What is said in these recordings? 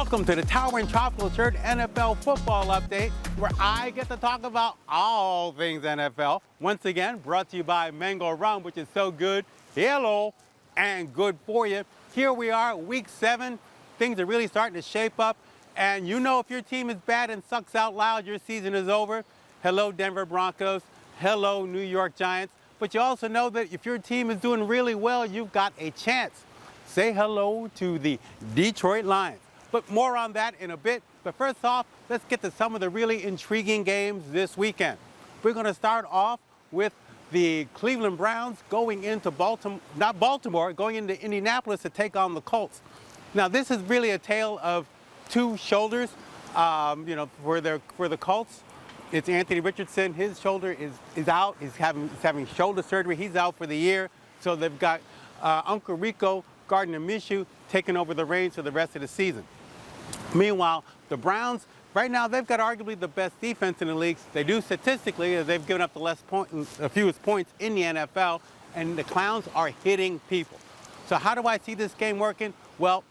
Welcome to the Towering Tropical Shirt NFL Football Update, where I get to talk about all things NFL. Once again, brought to you by Mango Rum, which is so good, hello, and good for you. Here we are, week 7. Things are really starting to shape up. And you know if your team is bad and sucks out loud, your season is over. Hello, Denver Broncos. Hello, New York Giants. But you also know that if your team is doing really well, you've got a chance. Say hello to the Detroit Lions. But more on that in a bit. But first off, let's get to some of the really intriguing games this weekend. We're going to start off with the Cleveland Browns going into going into Indianapolis to take on the Colts. Now, this is really a tale of two shoulders. For the Colts, it's Anthony Richardson. His shoulder is out. He's having shoulder surgery. He's out for the year. So they've got Uncle Rico Gardner-Minshew taking over the reins for the rest of the season. Meanwhile, the Browns, right now, they've got arguably the best defense in the league. They do statistically, they've given up the fewest points in the NFL, and the Clowns are hitting people. So how do I see this game working? Well,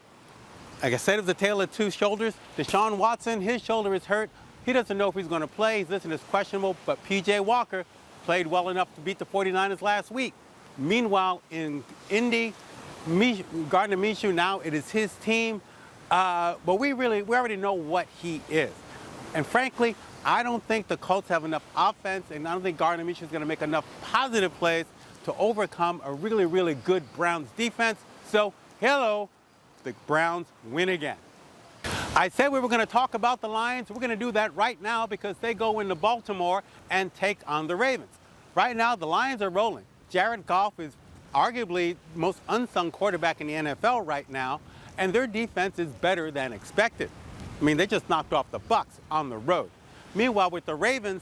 like I said, it's a tale of two shoulders. Deshaun Watson, his shoulder is hurt. He doesn't know if he's going to play. He's listed as questionable, but P.J. Walker played well enough to beat the 49ers last week. Meanwhile, in Indy, Gardner Minshew, now it is his team. But we already know what he is. And frankly, I don't think the Colts have enough offense, and I don't think Gardner Minshew is going to make enough positive plays to overcome a really, really good Browns defense. So, hello, the Browns win again. I said we were going to talk about the Lions. We're going to do that right now because they go into Baltimore and take on the Ravens. Right now, the Lions are rolling. Jared Goff is arguably the most unsung quarterback in the NFL right now, and their defense is better than expected. I mean, they just knocked off the Bucs on the road. Meanwhile, with the Ravens,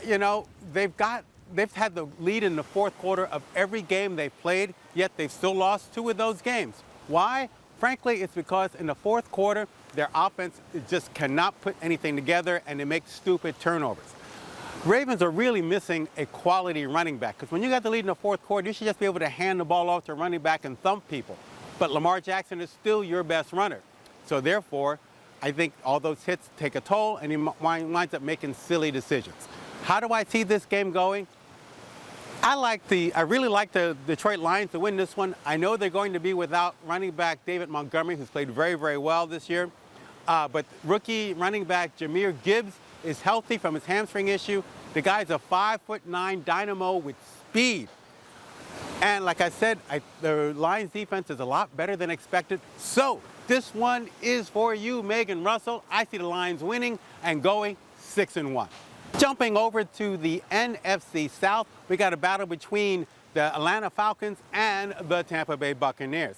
they've had the lead in the fourth quarter of every game they've played, yet they've still lost 2 of those games. Why? Frankly, it's because in the fourth quarter, their offense just cannot put anything together, and they make stupid turnovers. Ravens are really missing a quality running back, because when you got the lead in the fourth quarter, you should just be able to hand the ball off to a running back and thump people. But Lamar Jackson is still your best runner. So therefore, I think all those hits take a toll, and he winds up making silly decisions. How do I see this game going? I really like the Detroit Lions to win this one. I know they're going to be without running back David Montgomery, who's played very, very well this year. But rookie running back Jahmyr Gibbs is healthy from his hamstring issue. The guy's a 5'9" dynamo with speed. And like I said, the Lions defense is a lot better than expected. So this one is for you, Megan Russell. I see the Lions winning and going 6-1. Jumping over to the NFC South, we got a battle between the Atlanta Falcons and the Tampa Bay Buccaneers.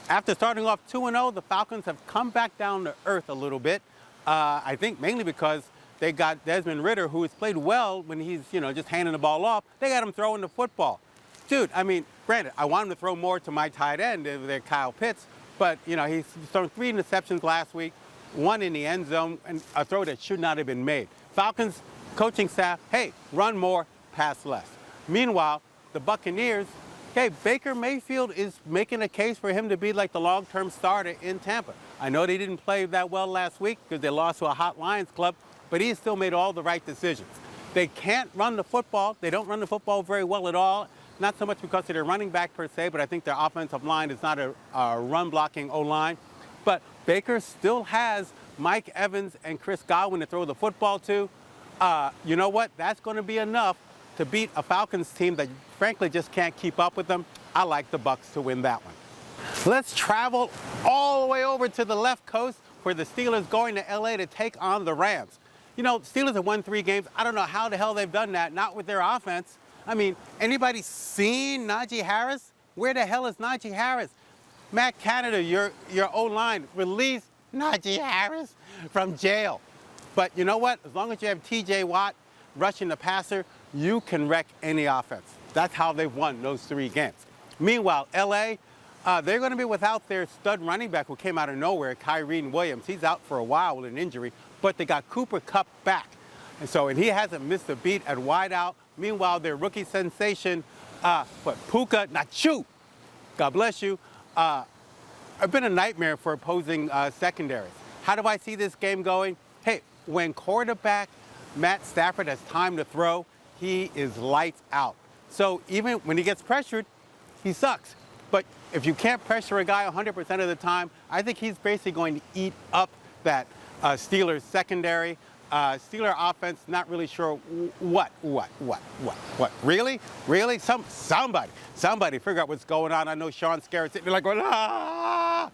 After starting off 2-0, the Falcons have come back down to earth a little bit. I think mainly because they got Desmond Ridder, who has played well when he's, just handing the ball off. They got him throwing the football. Dude, I mean, granted, I want him to throw more to my tight end, they're Kyle Pitts, but, he's thrown 3 interceptions last week, 1 in the end zone, and a throw that should not have been made. Falcons coaching staff, hey, run more, pass less. Meanwhile, the Buccaneers, Baker Mayfield is making a case for him to be like the long-term starter in Tampa. I know they didn't play that well last week because they lost to a hot Lions club, but he still made all the right decisions. They can't run the football. They don't run the football very well at all. Not so much because of their running back per se, but I think their offensive line is not a run-blocking O-line. But Baker still has Mike Evans and Chris Godwin to throw the football to. You know what? That's going to be enough to beat a Falcons team that frankly just can't keep up with them. I like the Bucs to win that one. Let's travel all the way over to the left coast where the Steelers going to L.A. to take on the Rams. Steelers have won 3 games. I don't know how the hell they've done that, not with their offense. I mean, anybody seen Najee Harris? Where the hell is Najee Harris? Matt Canada, your O-line, release Najee Harris from jail. But you know what? As long as you have T.J. Watt rushing the passer, you can wreck any offense. That's how they've won those 3 games. Meanwhile, L.A., they're going to be without their stud running back who came out of nowhere, Kyren Williams. He's out for a while with an injury, but they got Cooper Kupp back. And he hasn't missed a beat at wideout. Meanwhile, their rookie sensation, Puka Nacua, God bless you, have been a nightmare for opposing secondaries. How do I see this game going? Hey, when quarterback Matt Stafford has time to throw, he is lights out. So even when he gets pressured, he sucks. But if you can't pressure a guy 100% of the time, I think he's basically going to eat up that Steelers secondary. Steeler offense, not really sure what. Really? Somebody figure out what's going on. I know Sean Scarrett's sitting there like going, ah!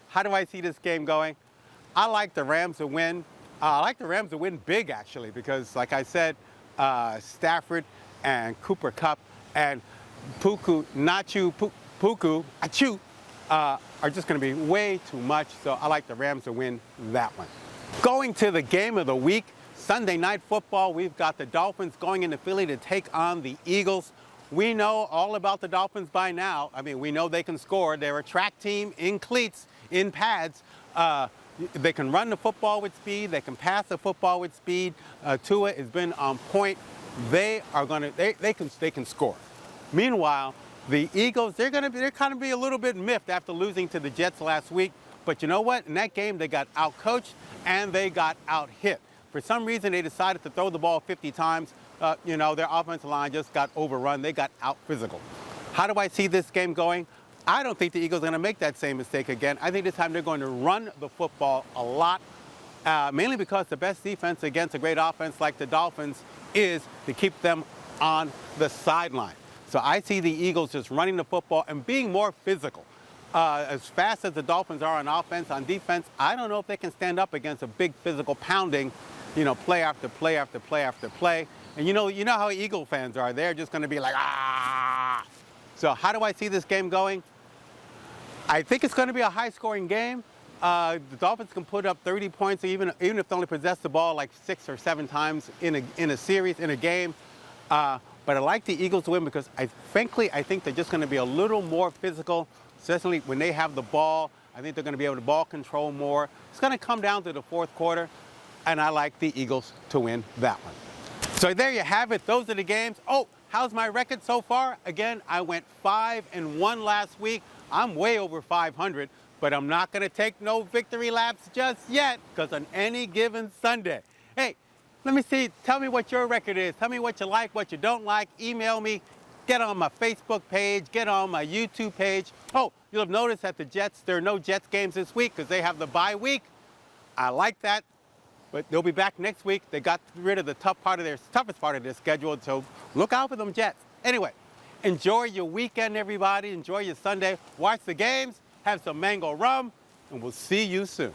How do I see this game going? I like the Rams to win. I like the Rams to win big, actually, because, like I said, Stafford and Cooper Kupp and Puka Nacua are just going to be way too much. So I like the Rams to win that one. Going to the game of the week, Sunday Night Football, we've got the Dolphins going into Philly to take on the Eagles. We know all about the Dolphins by now. I mean, we know they can score. They're a track team in cleats, in pads. They can run the football with speed. They can pass the football with speed. Tua has been on point. They can score. Meanwhile, the Eagles, they're kind of be a little bit miffed after losing to the Jets last week. But you know what? In that game, they got out-coached and they got out-hit. For some reason, they decided to throw the ball 50 times. Their offensive line just got overrun. They got out-physical. How do I see this game going? I don't think the Eagles are going to make that same mistake again. I think this time they're going to run the football a lot, mainly because the best defense against a great offense like the Dolphins is to keep them on the sideline. So I see the Eagles just running the football and being more physical. As fast as the Dolphins are on offense, on defense, I don't know if they can stand up against a big physical pounding, play after play after play after play. And you know how Eagle fans are. They're just going to be like, ah. So how do I see this game going? I think it's going to be a high-scoring game. The Dolphins can put up 30 points, even if they only possess the ball like 6 or 7 times in a series, in a game. But I like the Eagles to win because frankly, I think they're just going to be a little more physical, especially when they have the ball. I think they're going to be able to ball control more. It's going to come down to the fourth quarter, and I like the Eagles to win that one. So there you have it. Those are the games. Oh, how's my record so far? Again, I went 5-1 last week. I'm way over 500, but I'm not going to take no victory laps just yet because on any given Sunday. Hey, let me see. Tell me what your record is. Tell me what you like, what you don't like. Email me. Get on my Facebook page. Get on my YouTube page. Oh, you'll have noticed that the Jets, there are no Jets games this week because they have the bye week. I like that, but they'll be back next week. They got rid of the toughest part of their schedule, so look out for them Jets. Anyway, enjoy your weekend, everybody. Enjoy your Sunday. Watch the games. Have some mango rum, and we'll see you soon.